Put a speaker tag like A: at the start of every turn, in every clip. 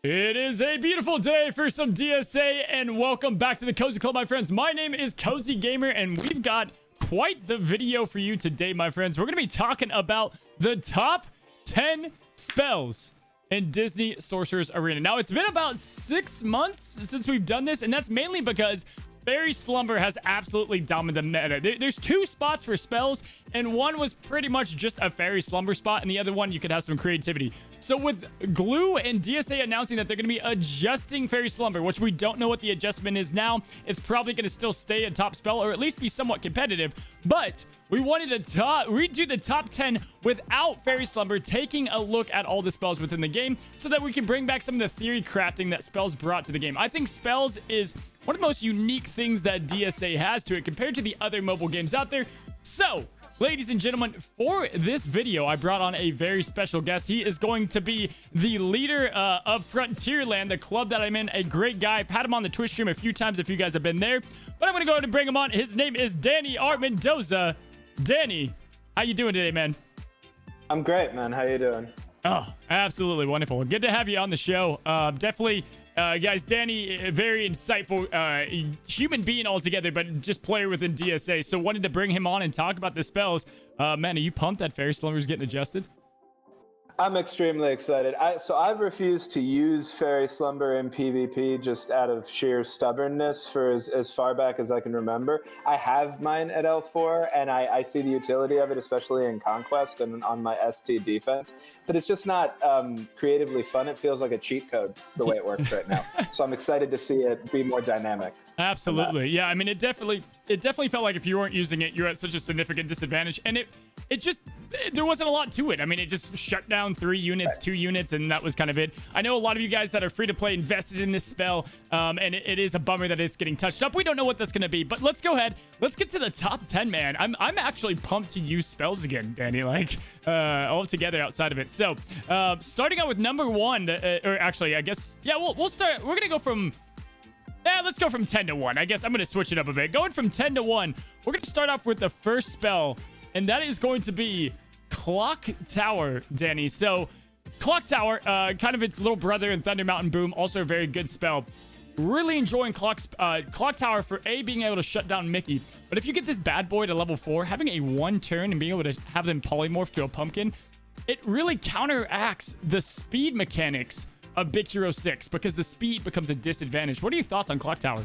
A: It is a beautiful day for some DSA, and welcome back to the Cozy Club, my friends. My name is Cozy Gamer, and we've got quite the video for you today, my friends. We're going to be talking about the top 10 spells in Disney Sorcerer's Arena. Now, it's been about 6 months since we've done this, and that's mainly because Fairy Slumber has absolutely dominated the meta. There's 2 spots for spells, and one was pretty much just a Fairy Slumber spot, and the other one you could have some creativity. So with Glue and DSA announcing that they're going to be adjusting Fairy Slumber, which we don't know what the adjustment is now, it's probably going to still stay a top spell, or at least be somewhat competitive. But we wanted to redo the top 10 without Fairy Slumber, taking a look at all the spells within the game so that we can bring back some of the theory crafting that spells brought to the game. I think spells is one of the most unique things that DSA has to it compared to the other mobile games out there. So, ladies and gentlemen, for this video, I brought on a very special guest. He is going to be the leader of Frontierland, the club that I'm in. A great guy. I've had him on the Twitch stream a few times if you guys have been there. But I'm going to go ahead and bring him on. His name is Danny Art Mendoza. Danny, how you doing today, man?
B: I'm great, man. How you doing?
A: Oh, absolutely wonderful. Good to have you on the show. Definitely... guys, Danny, a very insightful human being altogether, but just player within DSA. So wanted to bring him on and talk about the spells. Man, are you pumped that Fairy Slumber is getting adjusted?
B: I'm extremely excited. So I've refused to use Fairy Slumber in PvP just out of sheer stubbornness for as far back as I can remember. I have mine at L4, and I see the utility of it, especially in Conquest and on my ST defense. But it's just not creatively fun. It feels like a cheat code the way it works right now. So I'm excited to see it be more dynamic.
A: Absolutely. Yeah, I mean, it definitely felt like if you weren't using it, you're at such a significant disadvantage. And there wasn't a lot to it. I mean, it just shut down 3 units, 2 units, and that was kind of it. I know a lot of you guys that are free to play invested in this spell, and it is a bummer that it's getting touched up. We don't know what that's going to be, but let's go ahead. Let's get to the top 10, man. I'm actually pumped to use spells again, Danny, like all together outside of it. So starting out with number 1, or actually, I guess, yeah, we'll start. We're going to go from... Yeah, let's go from 10 to 1. I guess I'm going to switch it up a bit. Going from 10 to 1, we're going to start off with the first spell, and that is going to be Clock Tower, Danny. So, Clock Tower, kind of its little brother in Thunder Mountain Boom, also a very good spell. Really enjoying Clock Tower for being able to shut down Mickey. But if you get this bad boy to level 4, having a 1 turn and being able to have them polymorph to a pumpkin, it really counteracts the speed mechanics of Big Hero 6 because the speed becomes a disadvantage. What are your thoughts on Clock Tower?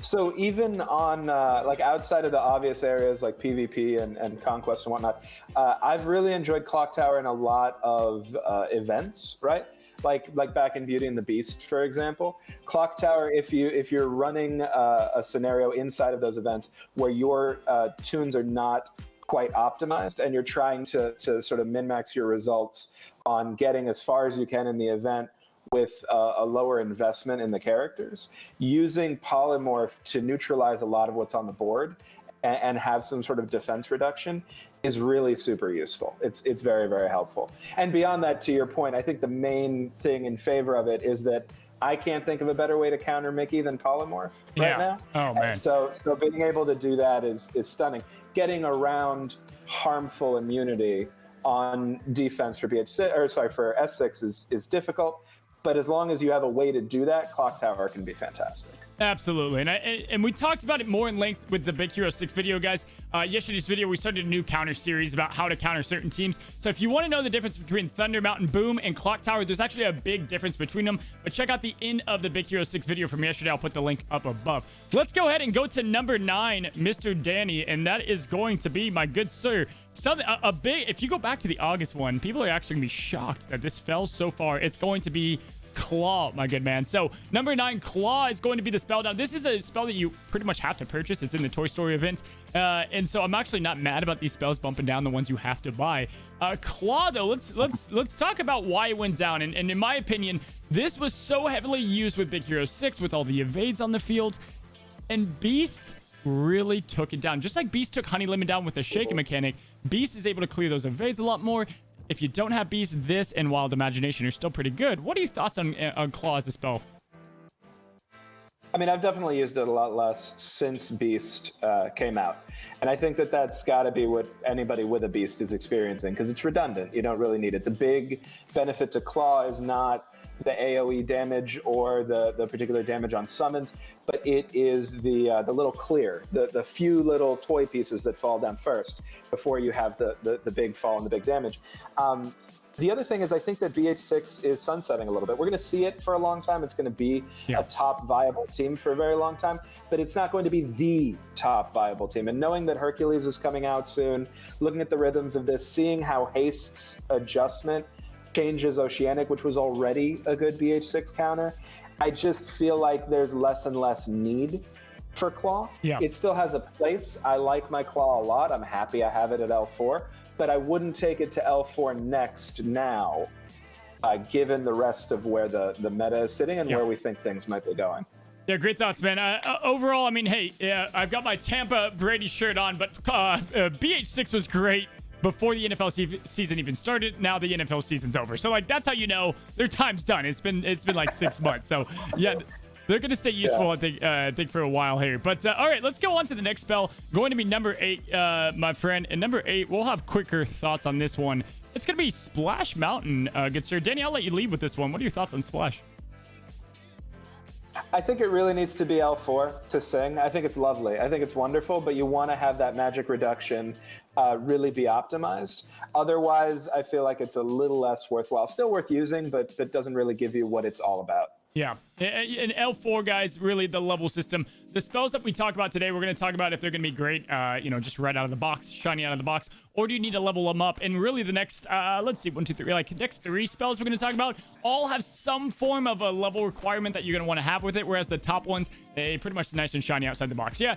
B: So even on like outside of the obvious areas like PvP and Conquest and whatnot, I've really enjoyed Clock Tower in a lot of events, right? Like back in Beauty and the Beast, for example. Clock Tower, if you're running a scenario inside of those events where your tunes are not quite optimized and you're trying to sort of min-max your results on getting as far as you can in the event with a lower investment in the characters, using polymorph to neutralize a lot of what's on the board and have some sort of defense reduction is really super useful. It's very, very helpful. And beyond that, to your point, I think the main thing in favor of it is that I can't think of a better way to counter Mickey than polymorph right now. Oh, man. And so being able to do that is stunning. Getting around harmful immunity on defense for for S6 is difficult, but as long as you have a way to do that, Clock Tower can be fantastic.
A: Absolutely. And we talked about it more in length with the Big Hero 6 video, guys. Yesterday's video, we started a new counter series about how to counter certain teams. So if you want to know the difference between Thunder Mountain Boom and Clock Tower, there's actually a big difference between them. But check out the end of the Big Hero 6 video from yesterday. I'll put the link up above. Let's go ahead and go to number 9, Mr. Danny. And that is going to be, my good sir, if you go back to the August one, people are actually going to be shocked that this fell so far. It's going to be Claw, my good man. So number 9, Claw, is going to be the spell. Now this is a spell that you pretty much have to purchase. It's in the Toy Story event, and so I'm actually not mad about these spells bumping down the ones you have to buy. Claw, though, let's talk about why it went down. And in my opinion, this was so heavily used with Big Hero 6 with all the evades on the field, and Beast really took it down. Just like Beast took Honey Lemon down with the shaking mechanic, Beast is able to clear those evades a lot more. If you don't have Beast, this and Wild Imagination are still pretty good. What are your thoughts on Claw as a spell?
B: I mean, I've definitely used it a lot less since Beast came out. And I think that that's got to be what anybody with a Beast is experiencing, because it's redundant. You don't really need it. The big benefit to Claw is not the AoE damage or the particular damage on summons, but it is the little clear, the few little toy pieces that fall down first before you have the big fall and the big damage. The other thing is, I think that BH6 is sunsetting a little bit. We're going to see it for a long time. It's going to be a top viable team for a very long time, but it's not going to be the top viable team. And knowing that Hercules is coming out soon, looking at the rhythms of this, seeing how Haste's adjustment changes Oceanic, which was already a good BH6 counter, I just feel like there's less and less need for Claw.
A: Yeah.
B: It still has a place. I like my Claw a lot. I'm happy I have it at L4, but I wouldn't take it to L4 next now, given the rest of where the meta is sitting and where we think things might be going.
A: Yeah, great thoughts, man. Overall, I mean, hey, I've got my Tampa Brady shirt on, but BH6 was great before the NFL season even started. Now the NFL season's over. So, like, that's how you know their time's done. It's been like 6 months. So, yeah, they're going to stay useful, I think, for a while here. But, all right, let's go on to the next spell. Going to be number 8, my friend. And number 8, we'll have quicker thoughts on this one. It's going to be Splash Mountain, good sir. Danny, I'll let you lead with this one. What are your thoughts on Splash?
B: I think it really needs to be L4 to sing. I think it's lovely. I think it's wonderful, but you want to have that magic reduction really be optimized. Otherwise, I feel like it's a little less worthwhile. Still worth using, but doesn't really give you what it's all about.
A: Yeah, and L4, guys, really the level system. The spells that we talk about today, we're going to talk about if they're going to be great, just right out of the box, shiny out of the box, or do you need to level them up? And really the next, let's see, 1, 2, 3, like next 3 spells we're going to talk about all have some form of a level requirement that you're going to want to have with it, whereas the top ones, they pretty much nice and shiny outside the box. Yeah.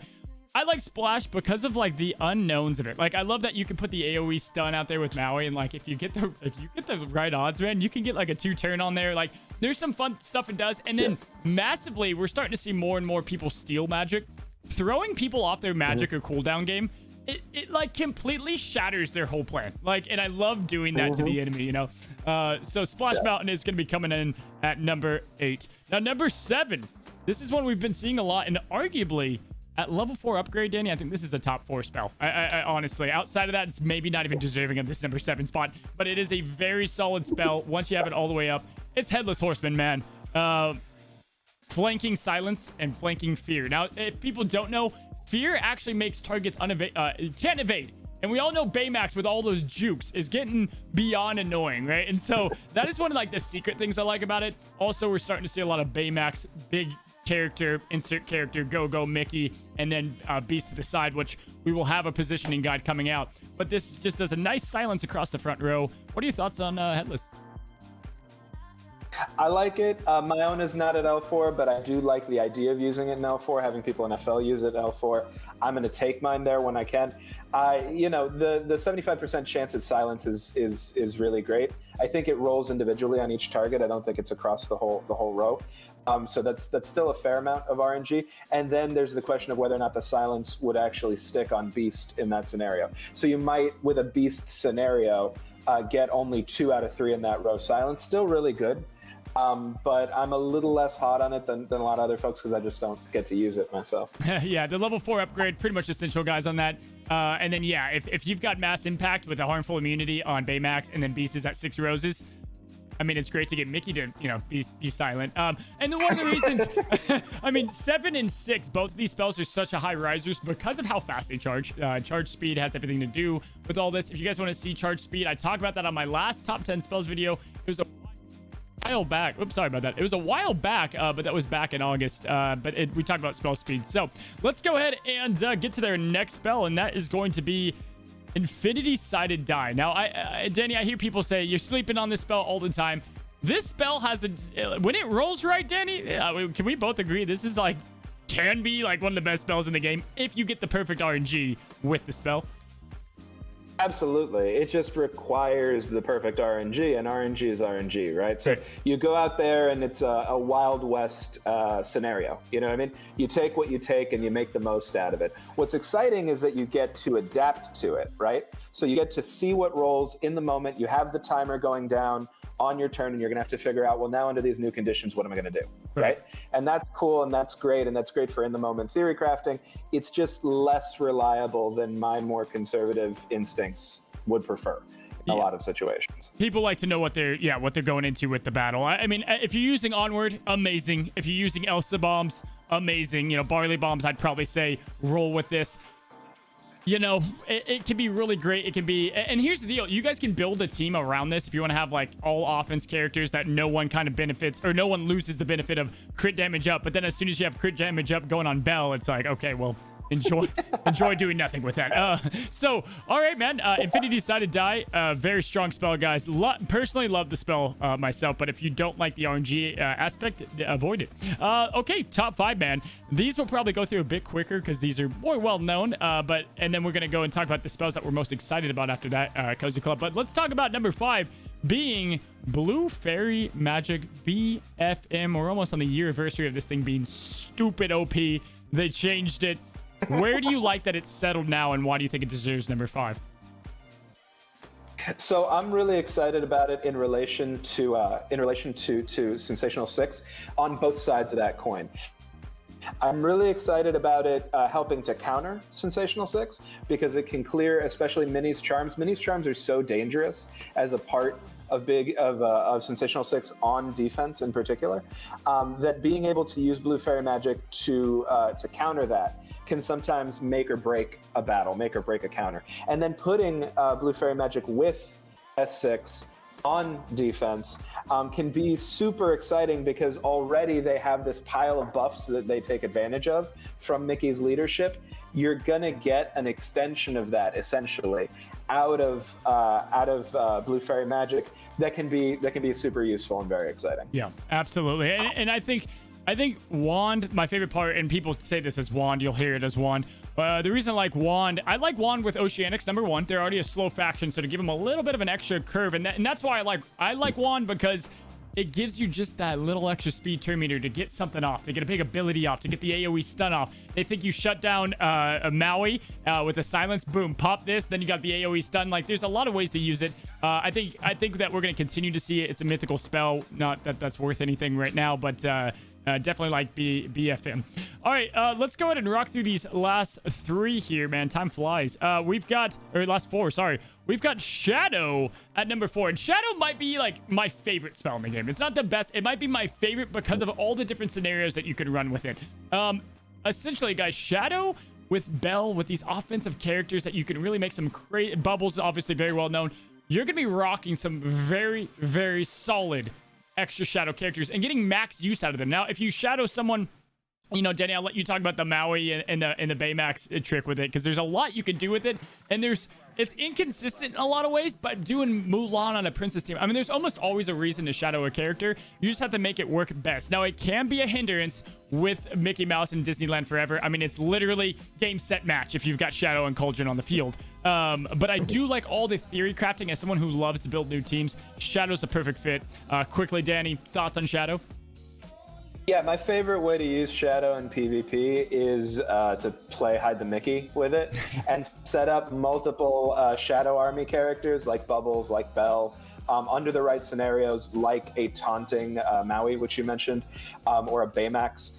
A: I like Splash because of like the unknowns of it. Like I love that you can put the AoE stun out there with Maui, and like if you get the right odds, man, you can get like a 2-turn on there. Like there's some fun stuff it does. And then massively, we're starting to see more and more people steal magic, throwing people off their magic or cooldown game. It like completely shatters their whole plan. Like, and I love doing that to the enemy, you know? So Splash Mountain is going to be coming in at number 8. Now, number 7, this is one we've been seeing a lot, and arguably at level 4 upgrade, Danny, I think this is a top 4 spell. I honestly, outside of that, it's maybe not even deserving of this number 7 spot, but it is a very solid spell once you have it all the way up. It's Headless Horsemen, man. Flanking Silence and Flanking Fear. Now, if people don't know, Fear actually makes targets can't evade. And we all know Baymax with all those jukes is getting beyond annoying, right? And so that is one of like the secret things I like about it. Also, we're starting to see a lot of Baymax, big character, insert character, go Mickey, and then Beast to the side, which we will have a positioning guide coming out. But this just does a nice silence across the front row. What are your thoughts on Headless?
B: I like it. My own is not at L4, but I do like the idea of using it in L4, having people in FL use it at L4. I'm going to take mine there when I can. The 75% chance at silence is really great. I think it rolls individually on each target. I don't think it's across the whole row. So that's still a fair amount of RNG. And then there's the question of whether or not the silence would actually stick on Beast in that scenario. So you might, with a Beast scenario, get only 2 out of 3 in that row silence. Still really good. But I'm a little less hot on it than a lot of other folks because I just don't get to use it myself.
A: Yeah, the level 4 upgrade, pretty much essential, guys, on that. And then, yeah, if you've got mass impact with a harmful immunity on Baymax and then Beast is at 6 roses, I mean, it's great to get Mickey to, be silent. And then one of the reasons, I mean, 7 and 6, both of these spells are such a high risers because of how fast they charge. Charge speed has everything to do with all this. If you guys want to see charge speed, I talked about that on my last top 10 spells video. It was a while back. Oops, sorry about that. It was a while back, but that was back in August. We talked about spell speed. So let's go ahead and get to their next spell, and that is going to be Infinity-Sided Die. Now, Danny, I hear people say you're sleeping on this spell all the time. This spell has when it rolls right, Danny, can we both agree this is can be one of the best spells in the game if you get the perfect RNG with the spell?
B: Absolutely. It just requires the perfect RNG, and RNG is RNG, right? So you go out there and it's a Wild West scenario. You know what I mean? You take what you take and you make the most out of it. What's exciting is that you get to adapt to it, right? So you get to see what rolls in the moment. You have the timer going down on your turn, and you're going to have to figure out, well, now under these new conditions, what am I going to do, right? And that's cool, and that's great for in-the-moment theory crafting. It's just less reliable than my more conservative instincts would prefer in a lot of situations.
A: People like to know what they're going into with the battle. I mean, if you're using Onward, amazing. If you're using Elsa bombs, amazing. Barley bombs, I'd probably say roll with this. It can be really great. It can be, and here's the deal. You guys can build a team around this if you want to have like all offense characters that no one kind of benefits or no one loses the benefit of crit damage up. But then as soon as you have crit damage up going on Bell, it's like, okay, well, enjoy doing nothing with that. So, all right, man. Infinity Sided Die, very strong spell, guys. Personally love the spell myself, but if you don't like the RNG aspect, avoid it. Okay, top 5, man. These will probably go through a bit quicker because these are more well known. And then we're gonna go and talk about the spells that we're most excited about after that, Cozy Club. But let's talk about number 5 being Blue Fairy Magic BFM. We're almost on the year anniversary of this thing being stupid OP. They changed it. Where do you like that it's settled now, and why do you think it deserves number 5?
B: So I'm really excited about it in relation to Sensational 6 on both sides of that coin. I'm really excited about it helping to counter Sensational 6 because it can clear, especially Minnie's Charms. Minnie's Charms are so dangerous as a part of Sensational 6 on defense in particular, that being able to use Blue Fairy Magic to counter that can sometimes make or break a battle, make or break a counter. And then putting Blue Fairy Magic with S6 on defense can be super exciting because already they have this pile of buffs that they take advantage of from Mickey's leadership. You're gonna get an extension of that essentially out of Blue Fairy Magic that can be super useful and very exciting.
A: Yeah, absolutely. And I think Wand, my favorite part, and people say this as Wand, you'll hear it as Wand. The reason I like Wand with Oceanics, number 1. They're already a slow faction, so to give them a little bit of an extra curve, and that's why I like Wand, because it gives you just that little extra speed turn meter to get something off, to get a big ability off, to get the AoE stun off. They think you shut down a Maui with a silence, boom, pop this, then you got the AoE stun. Like, there's a lot of ways to use it. I think that we're going to continue to see it. It's a mythical spell, not that that's worth anything right now, but definitely like BFM. All right, let's go ahead and rock through these last 3 here, man. Time flies. Last 4, sorry. We've got Shadow at number 4. And Shadow might be like my favorite spell in the game. It's not the best. It might be my favorite because of all the different scenarios that you could run with it. Essentially, guys, Shadow with Bell, with these offensive characters that you can really make some great Bubbles, obviously very well known. You're going to be rocking some very, very solid extra Shadow characters and getting max use out of them. Now, if you Shadow someone, Danny, I'll let you talk about the Maui and the Baymax trick with it, because there's a lot you can do with it, and it's inconsistent in a lot of ways, but doing Mulan on a princess team, I mean, there's almost always a reason to Shadow a character. You just have to make it work best. Now, it can be a hindrance with Mickey Mouse and Disneyland Forever. I mean, it's literally game, set, match if you've got Shadow and Cauldron on the field. But I do like all the theory crafting. As someone who loves to build new teams, Shadow's a perfect fit. Quickly, Danny, thoughts on Shadow?
B: Yeah, my favorite way to use Shadow in PvP is to play Hide the Mickey with it and set up multiple Shadow Army characters like Bubbles, like Belle, under the right scenarios, like a taunting Maui, which you mentioned, or a Baymax.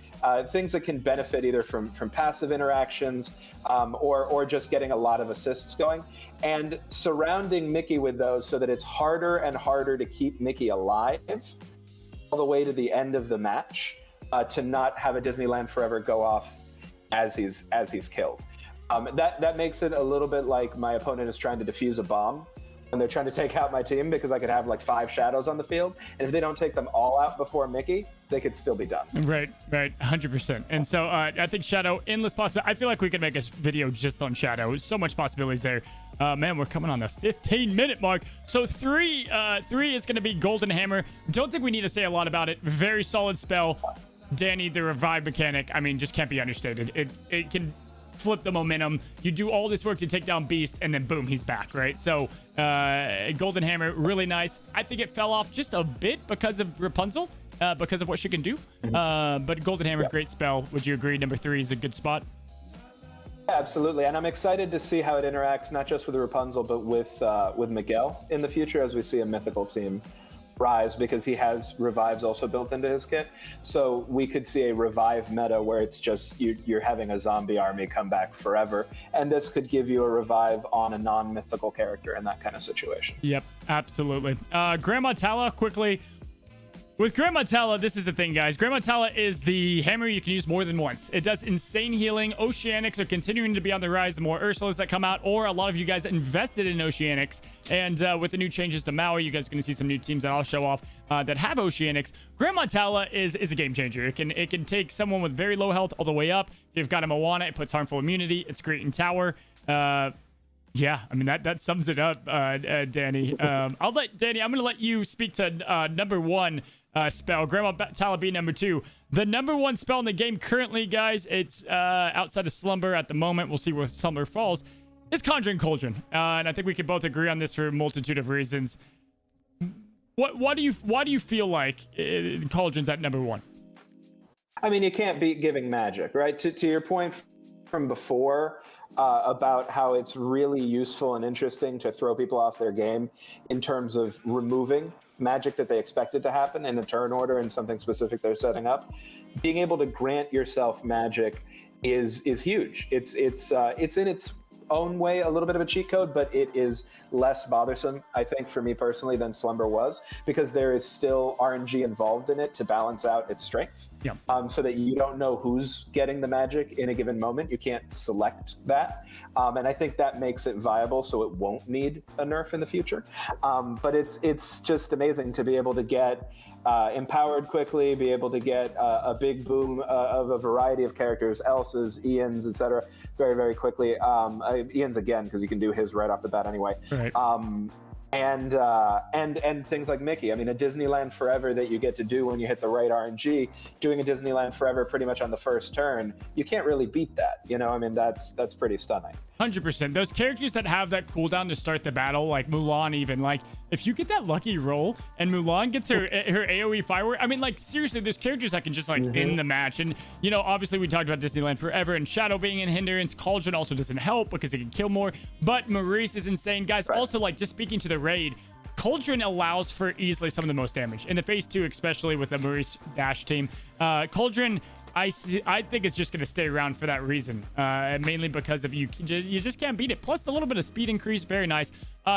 B: Things that can benefit either from passive interactions or just getting a lot of assists going, and surrounding Mickey with those so that it's harder and harder to keep Mickey alive all the way to the end of the match, to not have a Disneyland Forever go off as he's killed. That makes it a little bit like my opponent is trying to defuse a bomb when they're trying to take out my team, because I could have like 5 Shadows on the field, and if they don't take them all out before Mickey, they could still be done. Right,
A: 100%. And so I think Shadow, endless possibility. I feel like we could make a video just on Shadow. So much possibilities there. Man, we're coming on the 15-minute mark. So 3 is going to be Golden Hammer. Don't think we need to say a lot about it. Very solid spell. Danny, the revive mechanic, I mean, just can't be understated. It can flip the momentum. You do all this work to take down Beast, and then boom, he's back, right? So Golden Hammer, really nice. I think it fell off just a bit because of Rapunzel, because of what she can do. But Golden Hammer, great spell. Would you agree number 3 is a good spot?
B: Absolutely, and I'm excited to see how it interacts not just with Rapunzel, but with Miguel in the future as we see a mythical team rise because he has revives also built into his kit. So we could see a revive meta where it's just you're having a zombie army come back forever, and this could give you a revive on a non-mythical character in that kind of situation.
A: Yep, absolutely. Grandma Tala, quickly. With Grandma Tala, this is the thing, guys. Grandma Tala is the hammer you can use more than once. It does insane healing. Oceanics are continuing to be on the rise. The more Ursulas that come out, or a lot of you guys invested in Oceanics. And with the new changes to Maui, you guys are going to see some new teams that I'll show off that have Oceanics. Grandma Tala is a game changer. It can take someone with very low health all the way up. If you've got a Moana, it puts harmful immunity. It's great in tower. Yeah, I mean, that sums it up, Danny. I'm going to let you speak to number one spell. Grandma Tala being number two. The number one spell in the game currently, guys, it's outside of Slumber at the moment. We'll see where Slumber falls. Is Conjuring Cauldron. And I think we can both agree on this for a multitude of reasons. Why do you feel like Cauldron's at number one?
B: I mean, you can't beat giving magic, right? To your point from before, about how it's really useful and interesting to throw people off their game in terms of removing magic that they expected to happen in a turn order and something specific they're setting up. Being able to grant yourself magic is huge. It's in its own way a little bit of a cheat code, but it is less bothersome, I think, for me personally, than Slumber was, because there is still RNG involved in it to balance out its strength.
A: Yeah.
B: So that you don't know who's getting the magic in a given moment. You can't select that. And I think that makes it viable, so it won't need a nerf in the future. But it's just amazing to be able to get empowered quickly, be able to get a big boom of a variety of characters, Elsa's, Ian's, etc., very, very quickly. Ian's again, because you can do his right off the bat anyway.
A: Right.
B: And things like Mickey. I mean, a Disneyland Forever that you get to do when you hit the right RNG, doing a Disneyland Forever pretty much on the first turn, you can't really beat that. You know, I mean, that's pretty stunning.
A: 100%. Those characters that have that cooldown to start the battle, like Mulan even, like, if you get that lucky roll and Mulan gets her AoE firework, I mean, like, seriously, there's characters that can just, like, end the match. And, you know, obviously we talked about Disneyland Forever and Shadow being in hindrance. Cauldron also doesn't help because it can kill more. But Maurice is insane. Guys, also, like, just speaking to the raid, Cauldron allows for easily some of the most damage. In the phase 2, especially with the Maurice Dash team. Cauldron, I think it's just going to stay around for that reason, mainly because of you just can't beat it. Plus a little bit of speed increase, very nice.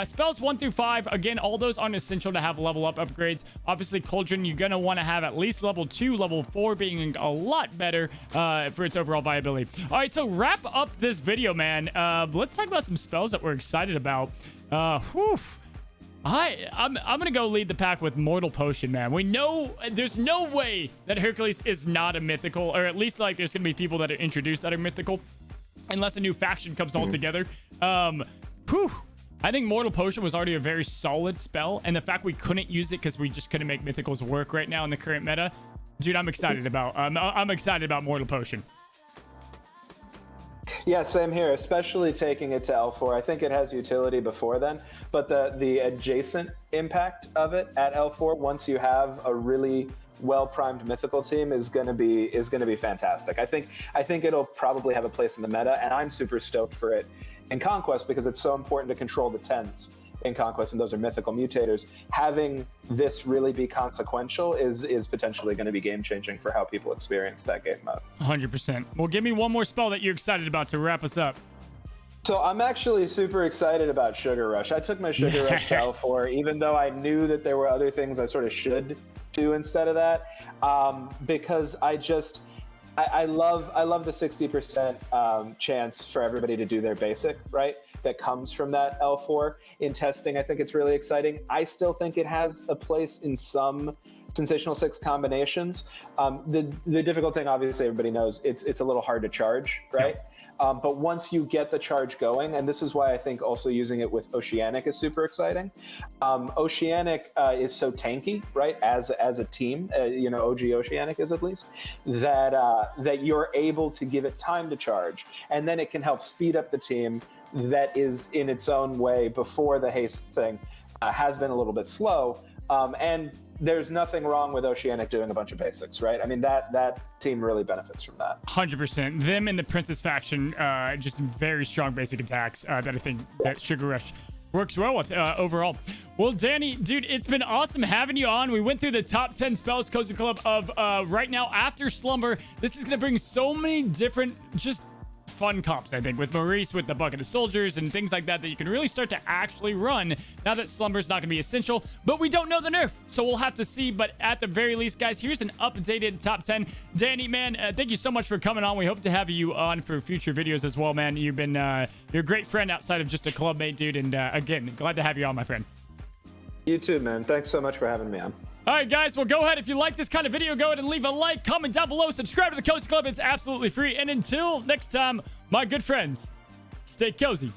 A: Spells 1 through 5, again, all those aren't essential to have level up upgrades. Obviously, Cauldron, you're going to want to have at least level 2, level 4 being a lot better for its overall viability. All right, so wrap up this video, man. Let's talk about some spells that we're excited about. I'm gonna go lead the pack with Mortal Potion, man. We know there's no way that Hercules is not a mythical, or at least like there's gonna be people that are introduced that are mythical, unless a new faction comes all together. I think Mortal Potion was already a very solid spell, and the fact we couldn't use it because we just couldn't make mythicals work right now in the current meta, dude, I'm excited about. I'm excited about Mortal Potion.
B: Yeah, same here, especially taking it to L4. I think it has utility before then, but the adjacent impact of it at L4, once you have a really well-primed mythical team, is going to be fantastic. I think it'll probably have a place in the meta, and I'm super stoked for it in Conquest because it's so important to control the 10s in Conquest, and those are mythical mutators. Having this really be consequential is potentially going to be game-changing for how people experience that game mode.
A: 100%. Well, give me one more spell that you're excited about to wrap us up.
B: So I'm actually super excited about Sugar Rush. I took my Sugar Rush to L4, even though I knew that there were other things I sort of should do instead of that, because I love the 60% chance for everybody to do their basic, right? That comes from that L4 in testing. I think it's really exciting. I still think it has a place in some Sensational 6 combinations. The difficult thing, obviously, everybody knows, it's a little hard to charge, right? But once you get the charge going, and this is why I think also using it with Oceanic is super exciting. Oceanic is so tanky, right? As a team, OG Oceanic is at least, that you're able to give it time to charge, and then it can help speed up the team that is in its own way before the haste thing has been a little bit slow. And there's nothing wrong with Oceanic doing a bunch of basics, right? I mean, that team really benefits from that.
A: 100%. Them and the Princess faction, just very strong basic attacks that I think that Sugar Rush works well with overall. Well, Danny, dude, it's been awesome having you on. We went through the top 10 spells Cozy Club of right now after Slumber. This is going to bring so many different just fun comps, I think, with Maurice, with the Bucket of Soldiers and things like that you can really start to actually run now that Slumber's not going to be essential. But we don't know the nerf, so we'll have to see. But at the very least, guys, here's an updated top 10. Danny, man, thank you so much for coming on. We hope to have you on for future videos as well, man. You've been you're a great friend outside of just a clubmate, dude. And again, glad to have you on, my friend.
B: You too, man. Thanks so much for having me on.
A: All right, guys, well, go ahead. If you like this kind of video, go ahead and leave a like, comment down below, subscribe to the Cozy Club. It's absolutely free. And until next time, my good friends, stay cozy.